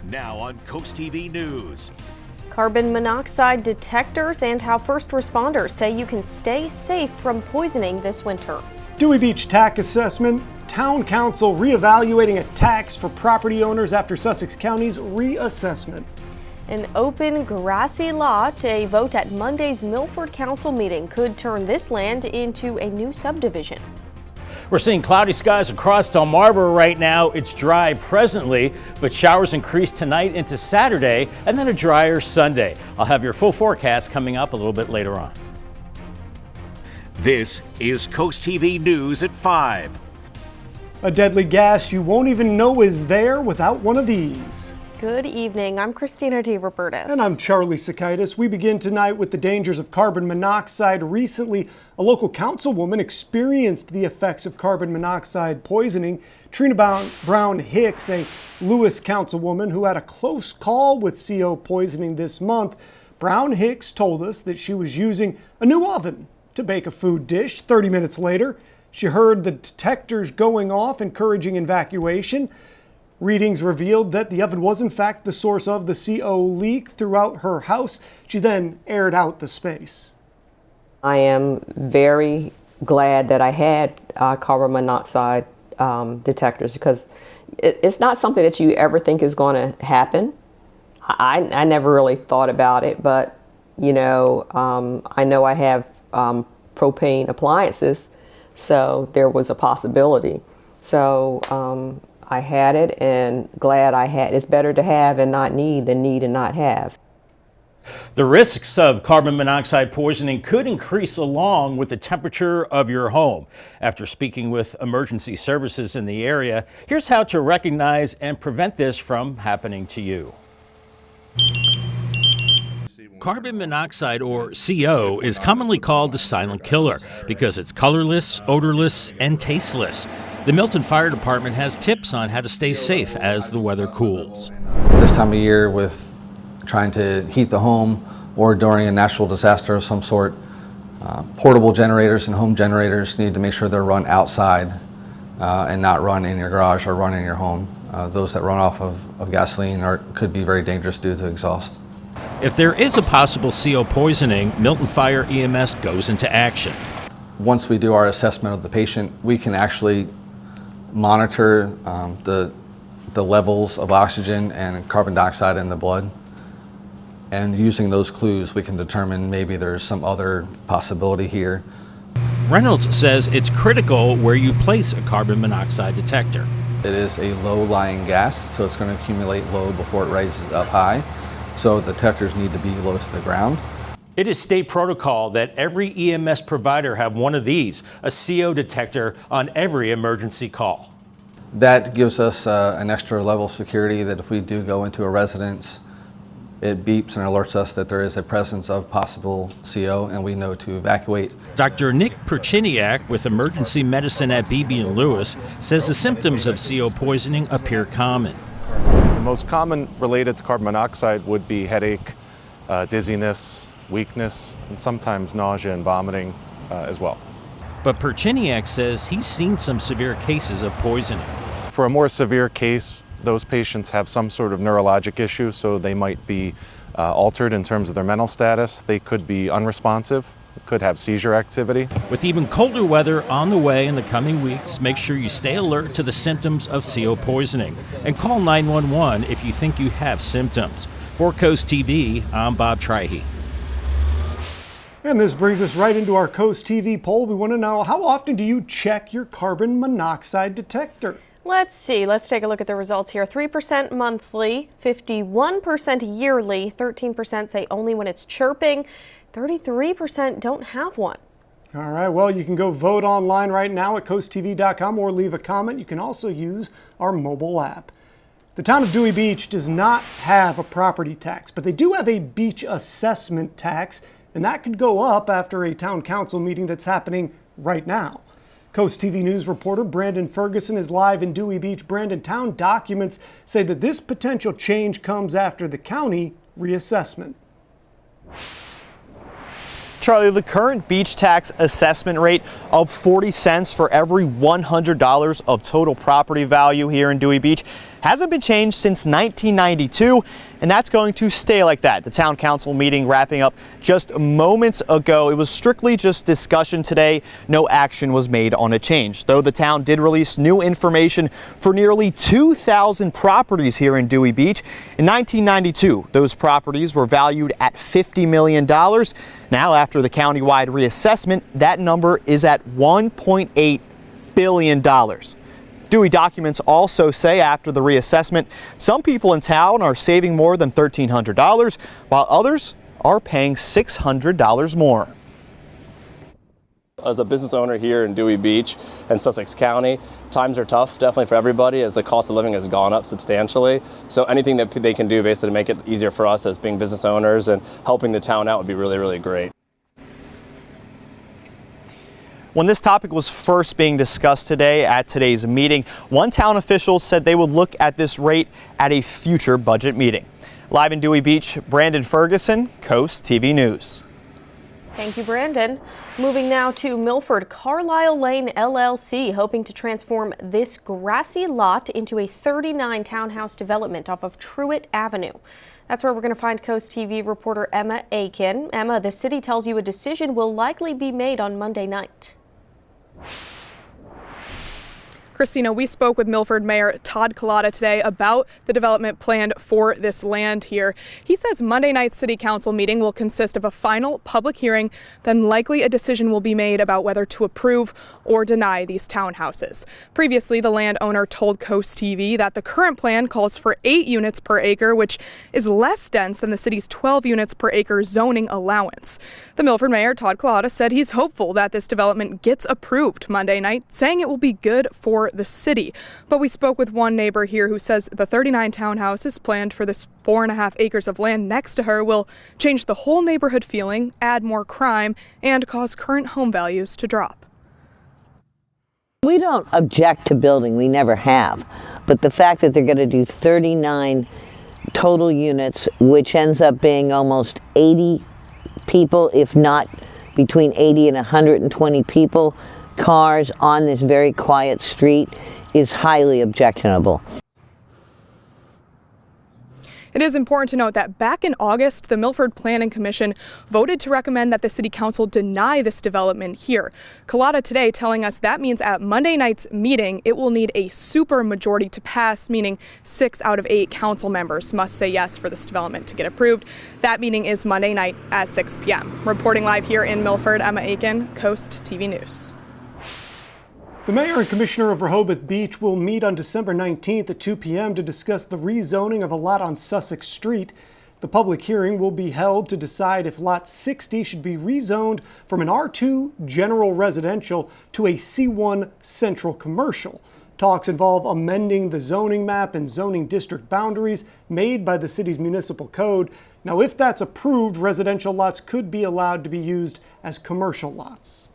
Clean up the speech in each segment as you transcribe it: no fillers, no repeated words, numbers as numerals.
Now on CoastTV News. Carbon monoxide detectors and how first responders say you can stay safe from poisoning this winter. Dewey Beach tax assessment. Town council reevaluating a tax for property owners after Sussex County's reassessment. An open, grassy lot. A vote at Monday's Milford Council meeting could turn this land into a new subdivision. We're seeing cloudy skies across Delmarva right now. It's dry presently, but showers increase tonight into Saturday and then a drier Sunday. I'll have your full forecast coming up a little bit later on. This is CoastTV News at 5. A deadly gas you won't even know is there without one of these. Good evening. I'm Christina DeRobertis. And I'm Charlie Sakaitis. We begin tonight with the dangers of carbon monoxide. Recently, a local councilwoman experienced the effects of carbon monoxide poisoning. Trina Brown Hicks, a Lewis councilwoman who had a close call with CO poisoning this month. Brown Hicks told us that she was using a new oven to bake a food dish. 30 minutes later, she heard the detectors going off, encouraging evacuation. Readings revealed that the oven was in fact the source of the CO leak throughout her house. She then aired out the space. I am very glad that I had carbon monoxide detectors, because it's not something that you ever think is going to happen. I never really thought about it, but you know, I know I have propane appliances, so there was a possibility. So I had it, and glad I had. It's better to have and not need than need and not have. The risks of carbon monoxide poisoning could increase along with the temperature of your home. After speaking with emergency services in the area, here's how to recognize and prevent this from happening to you. Carbon monoxide, or CO, is commonly called the silent killer because it's colorless, odorless, and tasteless. The Milton Fire Department has tips on how to stay safe as the weather cools. This time of year, with trying to heat the home or during a natural disaster of some sort, portable generators and home generators need to make sure they're run outside and not run in your garage or run in your home. Those that run off of gasoline could be very dangerous due to exhaust. If there is a possible CO poisoning, Milton Fire EMS goes into action. Once we do our assessment of the patient, we can actually monitor the levels of oxygen and carbon dioxide in the blood. And using those clues, we can determine maybe there's some other possibility here. Reynolds says it's critical where you place a carbon monoxide detector. It is a low-lying gas, so it's going to accumulate low before it rises up high. So the detectors need to be low to the ground. It is state protocol that every EMS provider have one of these, a CO detector, on every emergency call. That gives us an extra level of security that if we do go into a residence, it beeps and alerts us that there is a presence of possible CO and we know to evacuate. Dr. Nick Perchiniak with emergency medicine at Beebe and Lewis says the symptoms of CO poisoning appear common. The most common related to carbon monoxide would be headache, dizziness, weakness, and sometimes nausea and vomiting as well. But Perchiniak says he's seen some severe cases of poisoning. For a more severe case, those patients have some sort of neurologic issue, so they might be altered in terms of their mental status. They could be unresponsive, could have seizure activity. With even colder weather on the way in the coming weeks, make sure you stay alert to the symptoms of CO poisoning and call 911 if you think you have symptoms. For Coast TV, I'm Bob Trihey. And this brings us right into our Coast TV poll. We want to know, how often do you check your carbon monoxide detector? Let's see. Let's take a look at the results here. 3% monthly, 51% yearly, 13% say only when it's chirping, 33% don't have one. All right, well, you can go vote online right now at coasttv.com or leave a comment. You can also use our mobile app. The town of Dewey Beach does not have a property tax, but they do have a beach assessment tax, and that could go up after a town council meeting that's happening right now. Coast TV News reporter Brandon Ferguson is live in Dewey Beach. Brandon, town documents say that this potential change comes after the county reassessment. Charlie, the current beach tax assessment rate of 40 cents for every $100 of total property value here in Dewey Beach, hasn't been changed since 1992, and that's going to stay like that. The town council meeting wrapping up just moments ago. It was strictly just discussion today. No action was made on a change, though the town did release new information for nearly 2,000 properties here in Dewey Beach. In 1992, those properties were valued at $50 million. Now, after the countywide reassessment, that number is at $1.8 billion. Dewey documents also say after the reassessment, some people in town are saving more than $1,300, while others are paying $600 more. As a business owner here in Dewey Beach and Sussex County, times are tough, definitely for everybody, as the cost of living has gone up substantially. So anything that they can do basically to make it easier for us as being business owners and helping the town out would be really, really great. When this topic was first being discussed today at today's meeting, one town official said they would look at this rate at a future budget meeting. Live in Dewey Beach, Brandon Ferguson, Coast TV News. Thank you, Brandon. Moving now to Milford, Carlisle Lane LLC hoping to transform this grassy lot into a 39 townhouse development off of Truett Avenue. That's where we're going to find Coast TV reporter Emma Aiken. Emma, the city tells you a decision will likely be made on Monday night. Christina, we spoke with Milford Mayor Todd Collada today about the development planned for this land here. He says Monday night's city council meeting will consist of a final public hearing, then likely a decision will be made about whether to approve or deny these townhouses. Previously, the landowner told Coast TV that the current plan calls for 8 units per acre, which is less dense than the city's 12 units per acre zoning allowance. The Milford Mayor Todd Collada said he's hopeful that this development gets approved Monday night, saying it will be good for the city. But we spoke with one neighbor here who says the 39 townhouses planned for this 4.5 acres of land next to her will change the whole neighborhood feeling, add more crime, and cause current home values to drop. We don't object to building, we never have. But the fact that they're going to do 39 total units, which ends up being almost 80 people, if not between 80 and 120 people, cars on this very quiet street, is highly objectionable. It is important to note that back in August, the Milford Planning Commission voted to recommend that the City Council deny this development here. Collada today telling us that means at Monday night's meeting, it will need a super majority to pass, meaning 6 out of 8 council members must say yes for this development to get approved. That meeting is Monday night at 6 p.m. Reporting live here in Milford, Emma Aiken, Coast TV News. The mayor and commissioner of Rehoboth Beach will meet on December 19th at 2 p.m. to discuss the rezoning of a lot on Sussex Street. The public hearing will be held to decide if Lot 60 should be rezoned from an R2 general residential to a C1 central commercial. Talks involve amending the zoning map and zoning district boundaries made by the city's municipal code. Now, if that's approved, residential lots could be allowed to be used as commercial lots.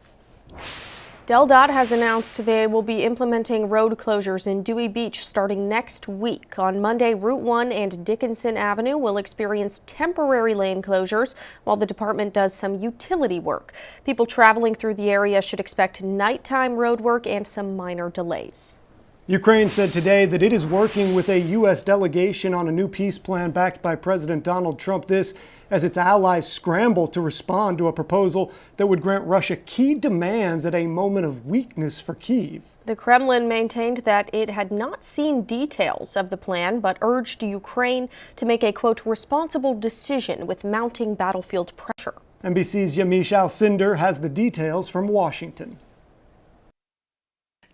DelDOT has announced they will be implementing road closures in Dewey Beach starting next week. On Monday, Route 1 and Dickinson Avenue will experience temporary lane closures while the department does some utility work. People traveling through the area should expect nighttime road work and some minor delays. Ukraine said today that it is working with a U.S. delegation on a new peace plan backed by President Donald Trump. This as its allies scramble to respond to a proposal that would grant Russia key demands at a moment of weakness for Kyiv. The Kremlin maintained that it had not seen details of the plan, but urged Ukraine to make a, quote, responsible decision with mounting battlefield pressure. NBC's Yamiche Alcindor has the details from Washington.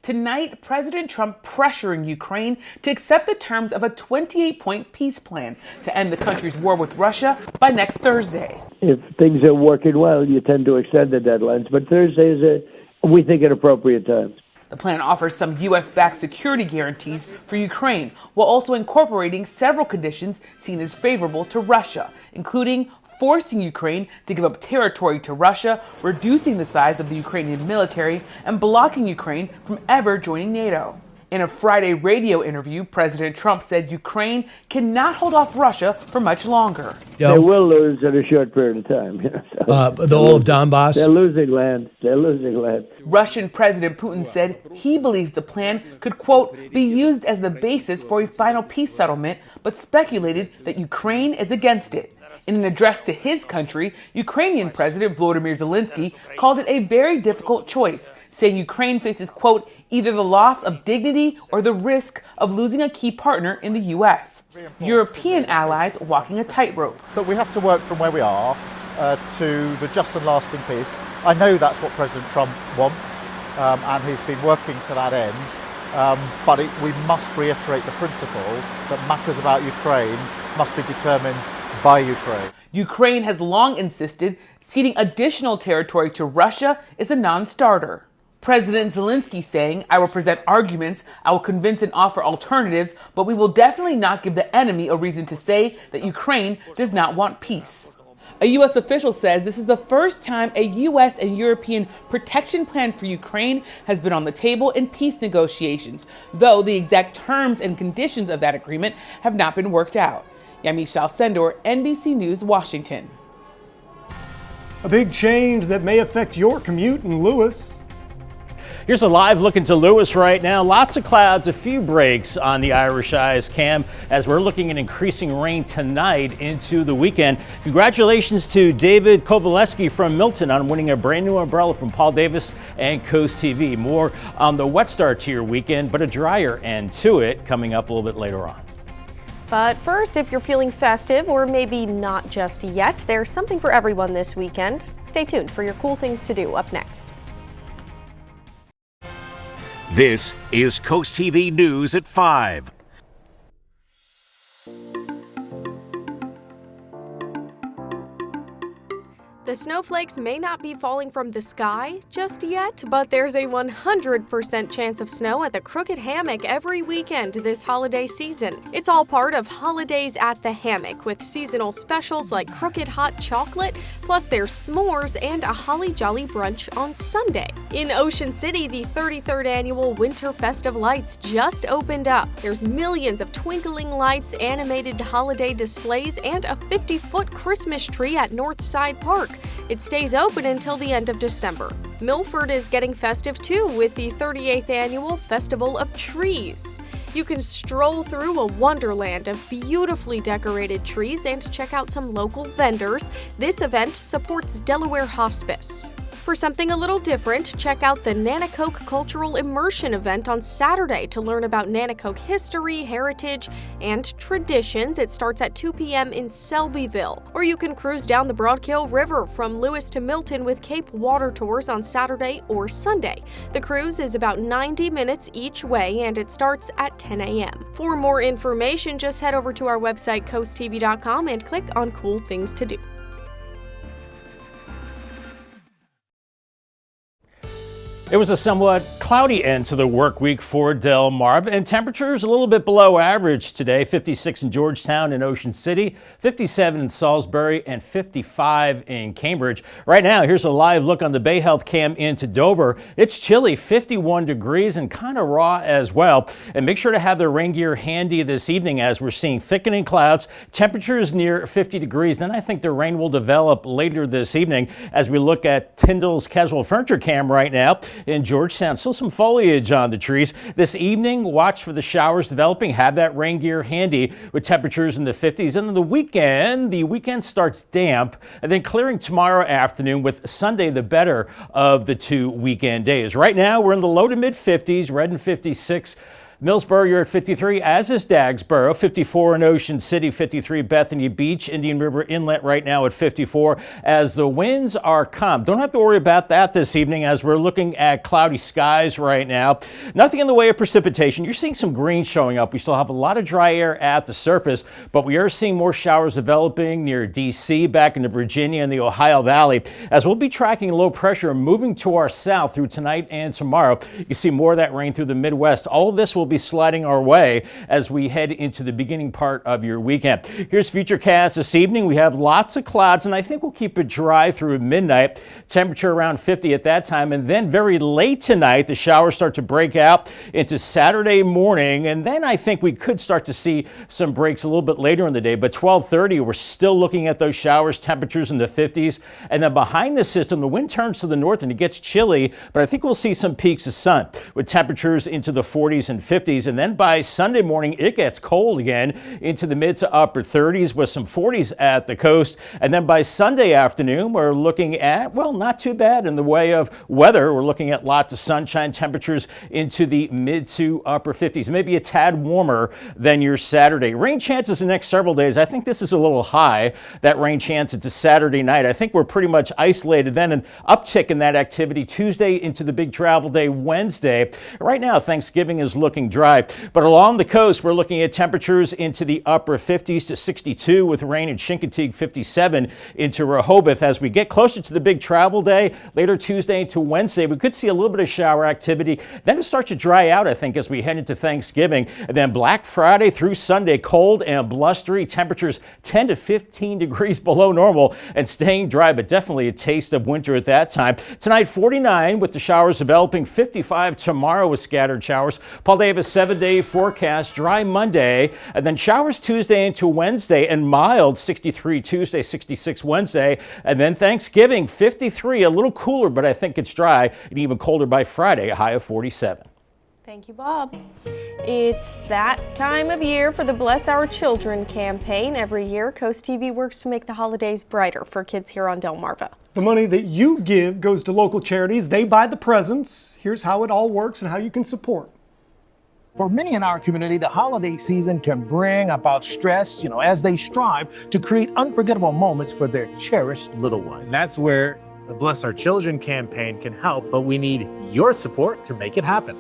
Tonight, President Trump pressuring Ukraine to accept the terms of a 28-point peace plan to end the country's war with Russia by next Thursday. If things are working well, you tend to extend the deadlines, but Thursday is, we think, an appropriate time. The plan offers some U.S.-backed security guarantees for Ukraine, while also incorporating several conditions seen as favorable to Russia, including forcing Ukraine to give up territory to Russia, reducing the size of the Ukrainian military, and blocking Ukraine from ever joining NATO. In a Friday radio interview, President Trump said Ukraine cannot hold off Russia for much longer. They will lose in a short period of time. The whole of Donbass? They're losing land. They're losing land. Russian President Putin said he believes the plan could, quote, be used as the basis for a final peace settlement, but speculated that Ukraine is against it. In an address to his country, Ukrainian President Volodymyr Zelensky called it a very difficult choice, saying Ukraine faces, quote, either the loss of dignity or the risk of losing a key partner in the U.S. European allies walking a tightrope. But we have to work from where we are to the just and lasting peace. I know that's what President Trump wants, and he's been working to that end. But we must reiterate the principle that matters about Ukraine must be determined by Ukraine. Ukraine has long insisted ceding additional territory to Russia is a non-starter. President Zelensky saying, I will present arguments, I will convince and offer alternatives, but we will definitely not give the enemy a reason to say that Ukraine does not want peace. A U.S. official says this is the first time a U.S. and European protection plan for Ukraine has been on the table in peace negotiations, though the exact terms and conditions of that agreement have not been worked out. Yamiche Alcindor, NBC News, Washington. A big change that may affect your commute in Lewis. Here's a live look into Lewis right now. Lots of clouds, a few breaks on the Irish Eyes cam as we're looking at increasing rain tonight into the weekend. Congratulations to David Kowaleski from Milton on winning a brand new umbrella from Paul Davis and CoastTV. More on the wet start to your weekend, but a drier end to it coming up a little bit later on. But first, if you're feeling festive or maybe not just yet, there's something for everyone this weekend. Stay tuned for your cool things to do up next. This is Coast TV News at 5. The snowflakes may not be falling from the sky just yet, but there's a 100% chance of snow at the Crooked Hammock every weekend this holiday season. It's all part of Holidays at the Hammock, with seasonal specials like Crooked Hot Chocolate, plus there's s'mores and a Holly Jolly brunch on Sunday. In Ocean City, the 33rd annual Winter Festive Lights just opened up. There's millions of twinkling lights, animated holiday displays, and a 50-foot Christmas tree at Northside Park. It stays open until the end of December. Milford is getting festive too with the 38th annual Festival of Trees. You can stroll through a wonderland of beautifully decorated trees and check out some local vendors. This event supports Delaware Hospice. For something a little different, check out the Nanticoke Cultural Immersion event on Saturday to learn about Nanticoke history, heritage, and traditions. It starts at 2 p.m. in Selbyville. Or you can cruise down the Broadkill River from Lewis to Milton with Cape Water Tours on Saturday or Sunday. The cruise is about 90 minutes each way and it starts at 10 a.m. For more information, just head over to our website coasttv.com and click on Cool Things to Do. It was a somewhat cloudy end to the work week for Del Mar, and temperatures a little bit below average today. 56 in Georgetown and Ocean City, 57 in Salisbury, and 55 in Cambridge. Right now, here's a live look on the Bay Health cam into Dover. It's chilly, 51 degrees and kind of raw as well. And make sure to have the rain gear handy this evening as we're seeing thickening clouds, temperatures near 50 degrees. Then I think the rain will develop later this evening as we look at Tyndall's Casual Furniture cam right now. In Georgetown, still some foliage on the trees. This evening, watch for the showers developing. Have that rain gear handy with temperatures in the 50s. And then the weekend starts damp and then clearing tomorrow afternoon with Sunday the better of the two weekend days. Right now, we're in the low to mid 50s, Redden 56. Millsboro, you're at 53, as is Dagsboro, 54 in Ocean City, 53 Bethany Beach, Indian River Inlet right now at 54, as the winds are calm. Don't have to worry about that this evening as we're looking at cloudy skies right now. Nothing in the way of precipitation. You're seeing some green showing up. We still have a lot of dry air at the surface, but we are seeing more showers developing near D.C., back into Virginia and the Ohio Valley, as we'll be tracking low pressure moving to our south through tonight and tomorrow. You see more of that rain through the Midwest. All of this will be be sliding our way as we head into the beginning part of your weekend. Here's Futurecast this evening. We have lots of clouds, and I think we'll keep it dry through midnight. Temperature around 50 at that time, and then very late tonight, the showers start to break out into Saturday morning, and then I think we could start to see some breaks a little bit later in the day. But 12:30, we're still looking at those showers, temperatures in the 50s, and then behind the system, the wind turns to the north and it gets chilly, but I think we'll see some peaks of sun with temperatures into the 40s and 50s, and then by Sunday morning, it gets cold again into the mid to upper 30s with some 40s at the coast, and then by Sunday afternoon, we're looking at, well, not too bad in the way of weather. We're looking at lots of sunshine, temperatures into the mid to upper 50s, maybe a tad warmer than your Saturday. Rain chances the next several days. I think this is a little high, that rain chance. It's a Saturday night. I think we're pretty much isolated. Then an uptick in that activity Tuesday into the big travel day Wednesday. Right now, Thanksgiving is looking dry, but along the coast, we're looking at temperatures into the upper 50s to 62 with rain in Chincoteague, 57 into Rehoboth. As we get closer to the big travel day, later Tuesday into Wednesday, we could see a little bit of shower activity. Then it starts to dry out, I think, as we head into Thanksgiving. And then Black Friday through Sunday, cold and blustery, temperatures 10 to 15 degrees below normal and staying dry, but definitely a taste of winter at that time. Tonight, 49 with the showers developing, 55 tomorrow with scattered showers. Paul Davis 7-day forecast, dry Monday, and then showers Tuesday into Wednesday and mild 63 Tuesday, 66 Wednesday, and then Thanksgiving 53, a little cooler, but I think it's dry, and even colder by Friday, a high of 47. Thank you, Bob. It's that time of year for the Bless Our Children campaign. Every year, CoastTV works to make the holidays brighter for kids here on Delmarva. The money that you give goes to local charities. They buy the presents. Here's how it all works and how you can support. For many in our community, the holiday season can bring about stress, as they strive to create unforgettable moments for their cherished little one. And that's where the Bless Our Children campaign can help, but we need your support to make it happen.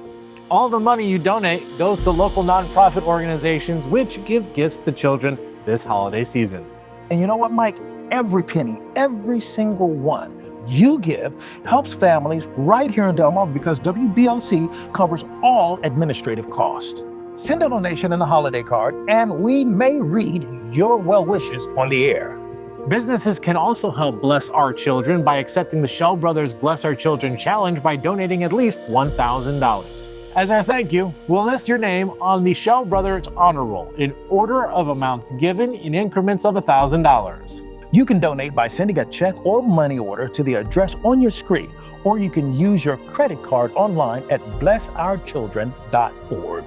All the money you donate goes to local nonprofit organizations which give gifts to children this holiday season. And you know what, Mike? Every penny, every single one you give helps families right here in Delmarva because WBOC covers all administrative costs. Send a donation and a holiday card, and we may read your well wishes on the air. Businesses can also help Bless Our Children by accepting the Shell Brothers Bless Our Children Challenge by donating at least $1,000. As our thank you, we'll list your name on the Shell Brothers Honor Roll in order of amounts given in increments of $1,000. You can donate by sending a check or money order to the address on your screen, or you can use your credit card online at blessourchildren.org.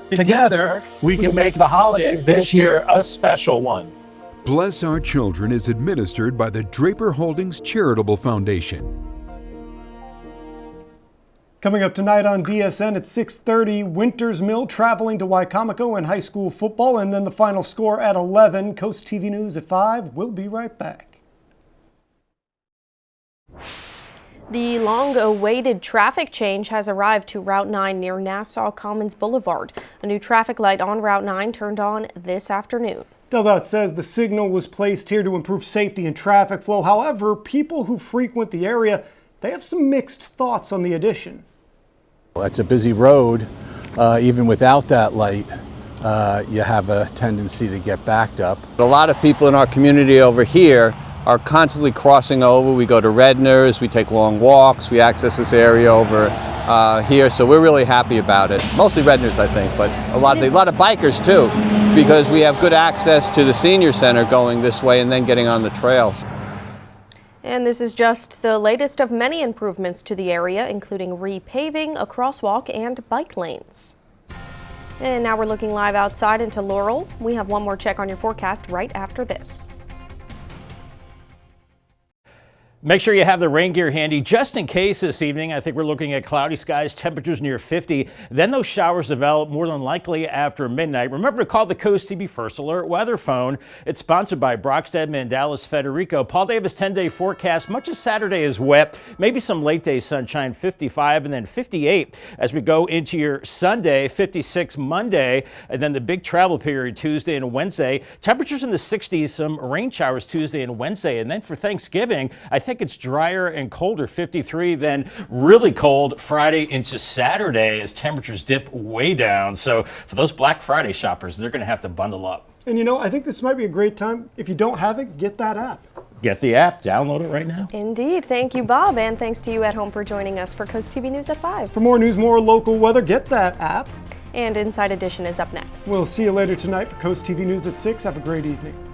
Together, we can make the holidays this year a special one. Bless Our Children is administered by the Draper Holdings Charitable Foundation. Coming up tonight on DSN at 6:30, Winters Mill traveling to Wicomico in high school football, and then the final score at 11. Coast TV News at 5. We'll be right back. The long-awaited traffic change has arrived to Route 9 near Nassau Commons Boulevard. A new traffic light on Route 9 turned on this afternoon. DelDOT says the signal was placed here to improve safety and traffic flow. However, people who frequent the area, they have some mixed thoughts on the addition. It's a busy road. Even without that light, you have a tendency to get backed up. A lot of people in our community over here are constantly crossing over. We go to Redner's, we take long walks, we access this area over here, so we're really happy about it. Mostly Redner's, I think, but a lot of bikers too, because we have good access to the senior center going this way and then getting on the trails. And this is just the latest of many improvements to the area, including repaving, a crosswalk, and bike lanes. And now we're looking live outside into Laurel. We have one more check on your forecast right after this. Make sure you have the rain gear handy just in case this evening. I think we're looking at cloudy skies, temperatures near 50. Then those showers develop more than likely after midnight. Remember to call the CoastTV First Alert weather phone. It's sponsored by Brockstead, Mandalis, Federico. Paul Davis 10-day forecast. Much of Saturday is wet. Maybe some late day sunshine, 55 and then 58 as we go into your Sunday, 56 Monday, and then the big travel period Tuesday and Wednesday. Temperatures in the 60s, some rain showers Tuesday and Wednesday. And then for Thanksgiving, I think think it's drier and colder, 53, then really cold Friday into Saturday as temperatures dip way down. So for those Black Friday shoppers, they're going to have to bundle up. And you know, I think this might be a great time. If you don't have it, get that app. Get the app, download it right now. Indeed. Thank you, Bob, and thanks to you at home for joining us for Coast TV News at 5. For more news, more local weather, get that app. And Inside Edition is up next. We'll see you later tonight for Coast TV News at 6. Have a great evening.